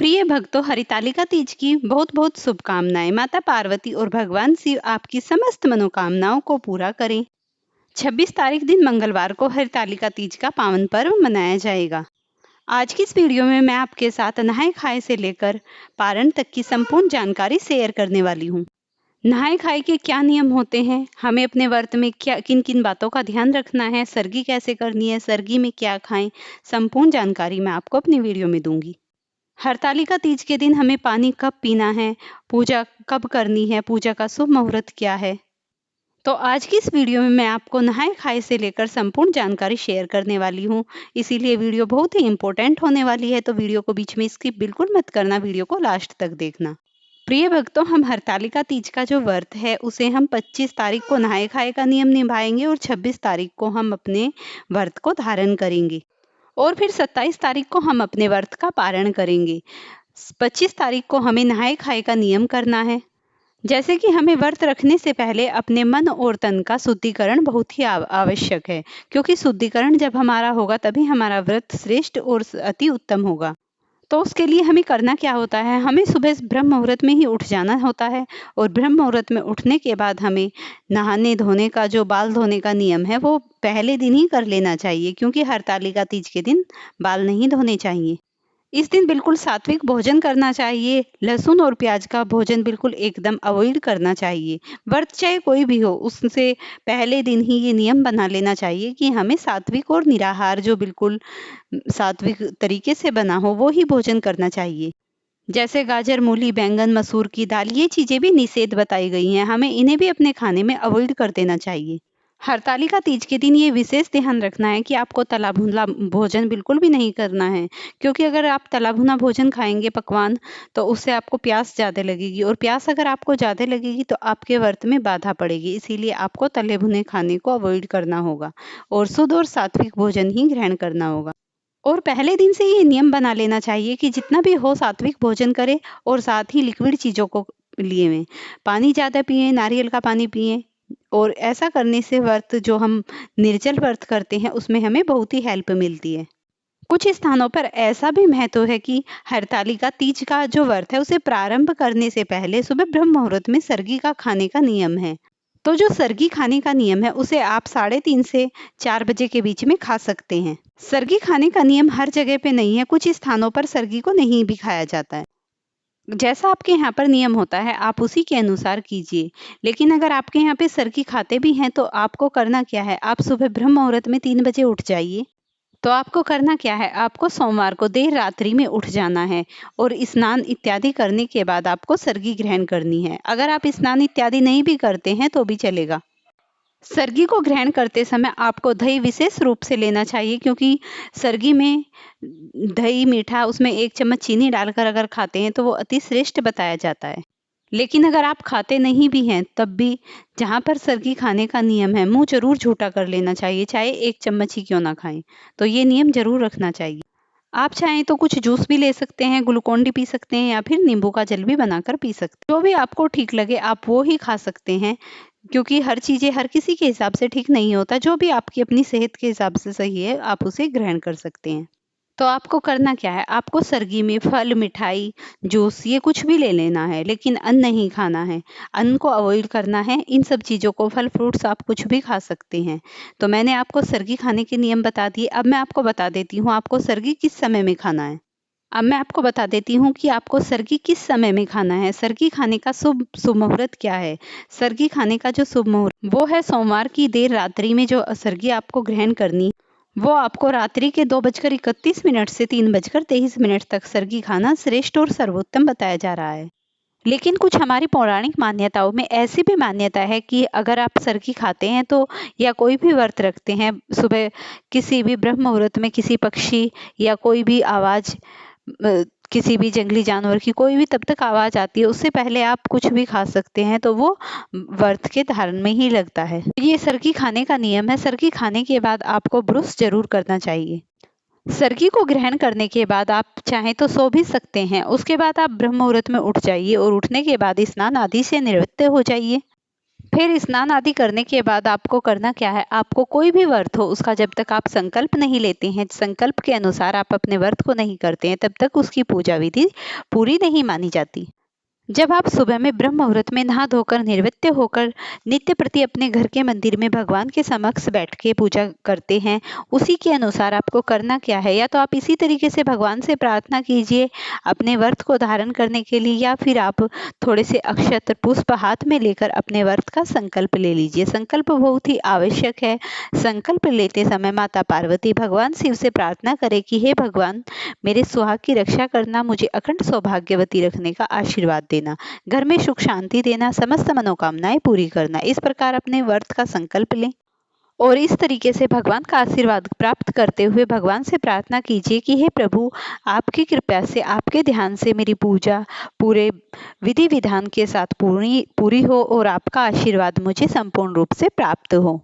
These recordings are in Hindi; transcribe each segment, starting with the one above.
प्रिय भक्तों, हरितालिका तीज की बहुत बहुत शुभकामनाएं। माता पार्वती और भगवान शिव आपकी समस्त मनोकामनाओं को पूरा करें। 26 तारीख दिन मंगलवार को हरितालिका तीज का पावन पर्व मनाया जाएगा। आज की इस वीडियो में मैं आपके साथ नहाय खाए से लेकर पारण तक की संपूर्ण जानकारी शेयर करने वाली हूँ। नहाय खाए के क्या नियम होते हैं, हमें अपने व्रत में क्या किन किन बातों का ध्यान रखना है, सरगी कैसे करनी है, सरगी में क्या खाएं, संपूर्ण जानकारी मैं आपको अपनी वीडियो में दूंगी। हरतालिका तीज के दिन हमें पानी कब पीना है, पूजा कब करनी है, पूजा का शुभ मुहूर्त क्या है। तो आज की इस वीडियो में मैं आपको नहाए खाए से लेकर संपूर्ण जानकारी शेयर करने वाली हूँ। इसीलिए वीडियो बहुत ही इंपॉर्टेंट होने वाली है, तो वीडियो को बीच में स्किप बिल्कुल मत करना, वीडियो को लास्ट तक देखना। प्रिय भक्तों, हम हरतालिका तीज का जो व्रत है उसे हम 25 तारीख को नहाए खाए का नियम निभाएंगे और 26 तारीख को हम अपने व्रत को धारण करेंगे और फिर 27 तारीख को हम अपने व्रत का पारण करेंगे। 25 तारीख को हमें नहाए खाए का नियम करना है। जैसे कि हमें व्रत रखने से पहले अपने मन और तन का शुद्धिकरण बहुत ही आवश्यक है, क्योंकि शुद्धिकरण जब हमारा होगा तभी हमारा व्रत श्रेष्ठ और अति उत्तम होगा। तो उसके लिए हमें करना क्या होता है, हमें सुबह ब्रह्म मुहूर्त में ही उठ जाना होता है और ब्रह्म मुहूर्त में उठने के बाद हमें नहाने धोने का, जो बाल धोने का नियम है वो पहले दिन ही कर लेना चाहिए, क्योंकि हरतालिका तीज के दिन बाल नहीं धोने चाहिए। इस दिन बिल्कुल सात्विक भोजन करना चाहिए। लहसुन और प्याज का भोजन बिल्कुल एकदम अवॉइड करना चाहिए। व्रत चाहे कोई भी हो, उससे पहले दिन ही ये नियम बना लेना चाहिए कि हमें सात्विक और निराहार, जो बिल्कुल सात्विक तरीके से बना हो, वो ही भोजन करना चाहिए। जैसे गाजर, मूली, बैंगन, मसूर की दाल, ये चीजें भी निषेध बताई गई हैं, हमें इन्हें भी अपने खाने में अवॉइड कर देना चाहिए। हरतालिका तीज के दिन ये विशेष ध्यान रखना है कि आपको तला भुना भोजन बिल्कुल भी नहीं करना है, क्योंकि अगर आप तला भुना भोजन खाएंगे पकवान, तो उससे आपको प्यास ज़्यादा लगेगी और प्यास अगर आपको ज़्यादा लगेगी तो आपके व्रत में बाधा पड़ेगी। इसीलिए आपको तले भुने खाने को अवॉइड करना होगा और शुद्ध और सात्विक भोजन ही ग्रहण करना होगा। और पहले दिन से ये नियम बना लेना चाहिए कि जितना भी हो सात्विक भोजन करें और साथ ही लिक्विड चीज़ों को लिए में पानी ज़्यादा पिए, नारियल का पानी पिए। और ऐसा करने से व्रत, जो हम निर्जल व्रत करते हैं, उसमें हमें बहुत ही हेल्प मिलती है। कुछ स्थानों पर ऐसा भी महत्व है कि हरतालिका तीज का जो व्रत है उसे प्रारंभ करने से पहले सुबह ब्रह्म मुहूर्त में सरगी का खाने का नियम है। तो जो सरगी खाने का नियम है उसे आप 3:30 से 4 बजे के बीच में खा सकते हैं। सरगी खाने का नियम हर जगह पे नहीं है, कुछ स्थानों पर सरगी को नहीं भी खाया जाता है। जैसा आपके यहाँ पर नियम होता है आप उसी के अनुसार कीजिए। लेकिन अगर आपके यहाँ पे सरगी खाते भी हैं तो आपको करना क्या है, आप सुबह ब्रह्म मुहूर्त में 3 बजे उठ जाइए। तो आपको करना क्या है, आपको सोमवार को देर रात्रि में उठ जाना है और स्नान इत्यादि करने के बाद आपको सरगी ग्रहण करनी है। अगर आप स्नान इत्यादि नहीं भी करते हैं तो भी चलेगा। सरगी को ग्रहण करते समय आपको दही विशेष रूप से लेना चाहिए, क्योंकि सरगी में दही मीठा, उसमें 1 चम्मच चीनी डालकर अगर खाते हैं तो वो अति श्रेष्ठ बताया जाता है। लेकिन अगर आप खाते नहीं भी हैं तब भी जहाँ पर सरगी खाने का नियम है, मुंह जरूर झूठा कर लेना चाहिए, चाहे 1 चम्मच ही क्यों ना खाएं। तो ये नियम जरूर रखना चाहिए। आप चाहें तो कुछ जूस भी ले सकते हैं, ग्लूकोन डी पी सकते हैं या फिर नींबू का जल भी बनाकर पी सकते हैं। जो भी आपको ठीक लगे आप वो ही खा सकते हैं, क्योंकि हर चीज़ें हर किसी के हिसाब से ठीक नहीं होता। जो भी आपकी अपनी सेहत के हिसाब से सही है आप उसे ग्रहण कर सकते हैं। तो आपको करना क्या है, आपको सरगी में फल, मिठाई, जूस, ये कुछ भी ले लेना है, लेकिन अन्न नहीं खाना है। अन्न को अवॉइड करना है। इन सब चीज़ों को, फल फ्रूट्स आप कुछ भी खा सकते हैं। तो मैंने आपको सरगी खाने के नियम बता दिए। अब मैं आपको बता देती हूँ आपको सरगी किस समय में खाना है। अब मैं आपको बता देती हूँ कि आपको सरगी किस समय में खाना है। सरगी खाने का शुभ शुभ मुहूर्त क्या है। सरगी खाने का जो शुभ मुहूर्त वो है सोमवार की देर रात्रि में जो सरगी आपको ग्रहण करनी, वो आपको रात्रि के 2:31 से 3:23 तक सरगी खाना श्रेष्ठ और सर्वोत्तम बताया जा रहा है। लेकिन कुछ हमारी पौराणिक मान्यताओं में ऐसी भी मान्यता है कि अगर आप सरगी खाते हैं तो, या कोई भी व्रत रखते हैं, सुबह किसी भी ब्रह्म मुहूर्त में किसी पक्षी या कोई भी आवाज, किसी भी जंगली जानवर की कोई भी तब तक आवाज आती है, उससे पहले आप कुछ भी खा सकते हैं, तो वो व्रत के धारण में ही लगता है। ये सरगी खाने का नियम है। सरगी खाने के बाद आपको ब्रुश जरूर करना चाहिए। सरगी को ग्रहण करने के बाद आप चाहें तो सो भी सकते हैं। उसके बाद आप ब्रह्म मुहूर्त में उठ जाइए और उठने के बाद स्नान आदि से निवृत्त हो जाइए। फिर स्नान आदि करने के बाद आपको करना क्या है, आपको कोई भी व्रत हो उसका जब तक आप संकल्प नहीं लेते हैं, संकल्प के अनुसार आप अपने व्रत को नहीं करते हैं, तब तक उसकी पूजा विधि पूरी नहीं मानी जाती। जब आप सुबह में ब्रह्म मुहूर्त में नहा धोकर निर्वृत्त होकर नित्य प्रति अपने घर के मंदिर में भगवान के समक्ष बैठ के पूजा करते हैं, उसी के अनुसार आपको करना क्या है, या तो आप इसी तरीके से भगवान से प्रार्थना कीजिए अपने व्रत को धारण करने के लिए, या फिर आप थोड़े से अक्षत पुष्प हाथ में लेकर अपने व्रत का संकल्प ले लीजिए। संकल्प बहुत ही आवश्यक है। संकल्प लेते समय माता पार्वती भगवान शिव से प्रार्थना करें कि हे भगवान, मेरे सुहाग की रक्षा करना, मुझे अखंड सौभाग्यवती रखने का आशीर्वाद देना, घर में सुख शांति देना, समस्त मनोकामनाएं पूरी करना। इस प्रकार अपने व्रत का संकल्प लें और इस तरीके से भगवान का आशीर्वाद प्राप्त करते हुए भगवान से प्रार्थना कीजिए कि हे प्रभु, आपकी कृपा से, आपके ध्यान से मेरी पूजा पूरे विधि विधान के साथ पूरी पूरी हो और आपका आशीर्वाद मुझे संपूर्ण रूप से प्राप्त हो।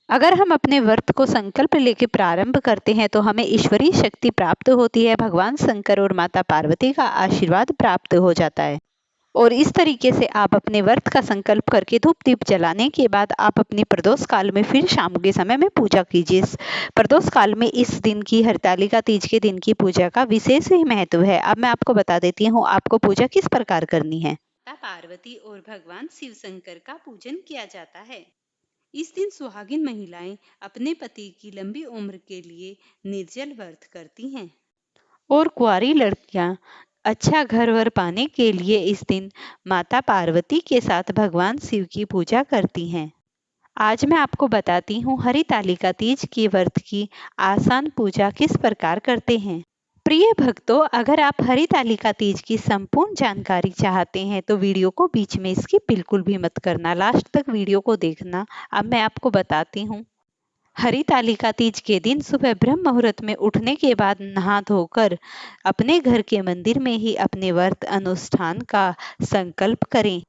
अगर हम अपने व्रत को संकल्प लेके प्रारंभ करते हैं तो हमें ईश्वरीय शक्ति प्राप्त होती है, भगवान शंकर और माता पार्वती का आशीर्वाद प्राप्त हो जाता है। और इस तरीके से आप अपने व्रत का संकल्प करके धूप दीप जलाने के बाद आप अपनी प्रदोष काल में फिर शाम के समय में पूजा कीजिए। प्रदोष काल में इस दिन की, हरतालिका तीज के दिन की पूजा का विशेष ही महत्व है। अब मैं आपको बता देती हूँ आपको पूजा किस प्रकार करनी है। माता पार्वती और भगवान शिव शंकर का पूजन किया जाता है। इस दिन सुहागिन महिलाएं अपने पति की लंबी उम्र के लिए निर्जल व्रत करती हैं और कुंवारी लड़कियां अच्छा घर वर पाने के लिए इस दिन माता पार्वती के साथ भगवान शिव की पूजा करती हैं। आज मैं आपको बताती हूँ हरितालिका तीज की व्रत की आसान पूजा किस प्रकार करते हैं। प्रिय भक्तों, अगर आप हरितालिका तीज की संपूर्ण जानकारी चाहते हैं तो वीडियो को बीच में स्किप बिल्कुल भी मत करना, लास्ट तक वीडियो को देखना। अब मैं आपको बताती हूँ। हरितालिका तीज के दिन सुबह ब्रह्म मुहूर्त में उठने के बाद नहा धोकर अपने घर के मंदिर में ही अपने व्रत अनुष्ठान का संकल्प करें।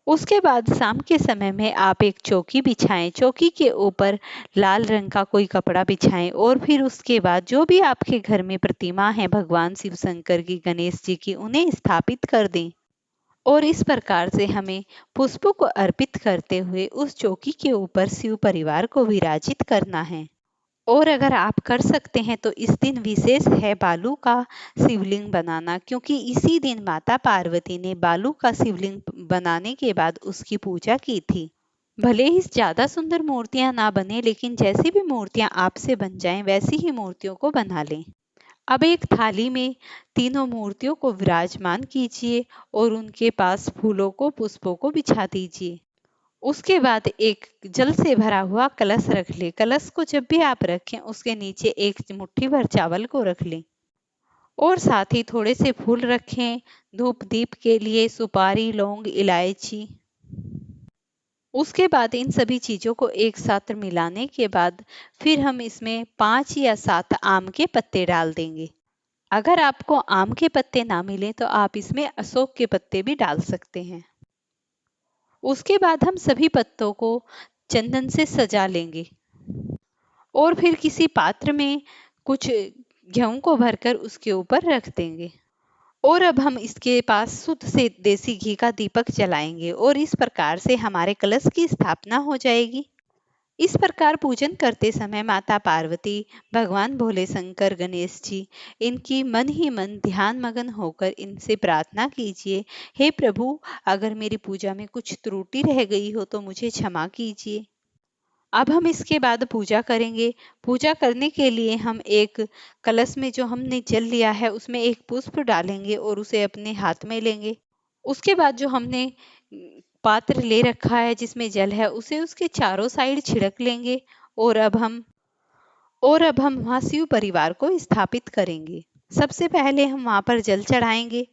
उसके बाद शाम के समय में आप एक चौकी बिछाएं, चौकी के ऊपर लाल रंग का कोई कपड़ा बिछाएं और फिर उसके बाद जो भी आपके घर में प्रतिमा है भगवान शिव शंकर की, गणेश जी की, उन्हें स्थापित कर दें। और इस प्रकार से हमें पुष्पों को अर्पित करते हुए उस चौकी के ऊपर शिव परिवार को विराजित करना है। और अगर आप कर सकते हैं तो इस दिन विशेष है बालू का शिवलिंग बनाना, क्योंकि इसी दिन माता पार्वती ने बालू का शिवलिंग बनाने के बाद उसकी पूजा की थी। भले ही ज्यादा सुंदर मूर्तियां ना बने, लेकिन जैसी भी मूर्तियां आपसे बन जाएं वैसी ही मूर्तियों को बना लें। अब एक थाली में तीनों मूर्तियों को विराजमान कीजिए और उनके पास फूलों को, पुष्पों को बिछा दीजिए। उसके बाद एक जल से भरा हुआ कलश रख लें। कलश को जब भी आप रखें उसके नीचे एक मुट्ठी भर चावल को रख लें और साथ ही थोड़े से फूल रखें। धूप दीप के लिए सुपारी, लौंग, इलायची। उसके बाद इन सभी चीजों को एक साथ मिलाने के बाद फिर हम इसमें 5 या 7 आम के पत्ते डाल देंगे। अगर आपको आम के पत्ते ना मिले तो आप इसमें अशोक के पत्ते भी डाल सकते हैं। उसके बाद हम सभी पत्तों को चंदन से सजा लेंगे और फिर किसी पात्र में कुछ गेहूं को भरकर उसके ऊपर रख देंगे। और अब हम इसके पास शुद्ध से देसी घी का दीपक जलाएंगे और इस प्रकार से हमारे कलश की स्थापना हो जाएगी। इस प्रकार पूजन करते समय माता पार्वती, भगवान भोले शंकर, गणेश जी, इनकी मन ही मन ध्यान मगन होकर इनसे प्रार्थना कीजिए, हे प्रभु, अगर मेरी पूजा में कुछ त्रुटि रह गई हो तो मुझे क्षमा कीजिए। अब हम इसके बाद पूजा करेंगे। पूजा करने के लिए हम एक कलश में जो हमने जल लिया है उसमें एक पुष्प डालेंगे और उसे अपने हाथ में लेंगे। उसके बाद जो हमने पात्र ले रखा है जिसमें जल है उसे उसके चारों साइड छिड़क लेंगे और अब हम वहां शिव परिवार को स्थापित करेंगे। सबसे पहले हम वहां पर जल चढ़ाएंगे।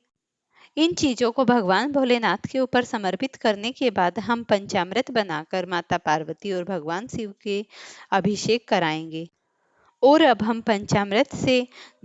इन चीजों को भगवान भोलेनाथ के ऊपर समर्पित करने के बाद हम पंचामृत बनाकर माता पार्वती और भगवान शिव के अभिषेक कराएंगे। और अब हम पंचामृत से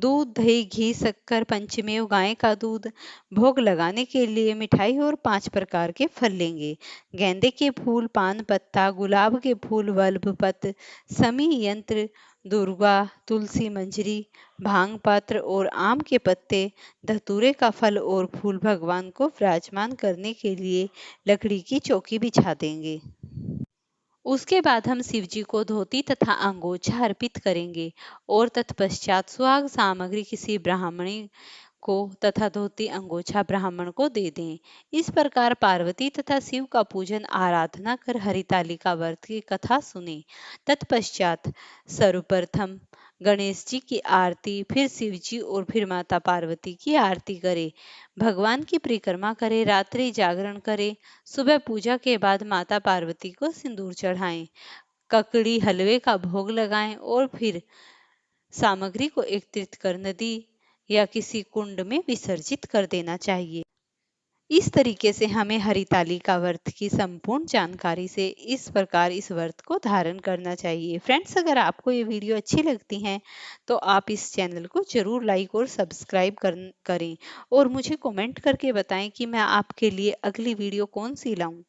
दूध, दही, घी, शक्कर, पंचमेव गाय का दूध, भोग लगाने के लिए मिठाई और 5 प्रकार के फल लेंगे। गेंदे के फूल, पान पत्ता, गुलाब के फूल, वल्भ पत्र, समी यंत्र, दुर्गा, तुलसी मंजरी, भांग पत्र और आम के पत्ते, धतूरे का फल और फूल भगवान को विराजमान करने के लिए लकड़ी की चौकी बिछा देंगे। उसके बाद हम शिव जी को धोती तथा अंगोछा अर्पित करेंगे और तत्पश्चात सुहाग सामग्री किसी ब्राह्मणी को तथा धोती अंगोछा ब्राह्मण को दे दें। इस प्रकार पार्वती तथा शिव का पूजन आराधना कर हरितालिका व्रत की कथा सुने। तत्पश्चात सर्वप्रथम गणेश जी की आरती, फिर शिव जी और फिर माता पार्वती की आरती करें। भगवान की परिक्रमा करें, रात्रि जागरण करें। सुबह पूजा के बाद माता पार्वती को सिंदूर चढ़ाएं, ककड़ी हलवे का भोग लगाएं और फिर सामग्री को एकत्रित कर नदी या किसी कुंड में विसर्जित कर देना चाहिए। इस तरीके से हमें हरितालिका व्रत की संपूर्ण जानकारी से इस प्रकार इस व्रत को धारण करना चाहिए। फ्रेंड्स, अगर आपको ये वीडियो अच्छी लगती है तो आप इस चैनल को जरूर लाइक और सब्सक्राइब करें और मुझे कमेंट करके बताएं कि मैं आपके लिए अगली वीडियो कौन सी लाऊं।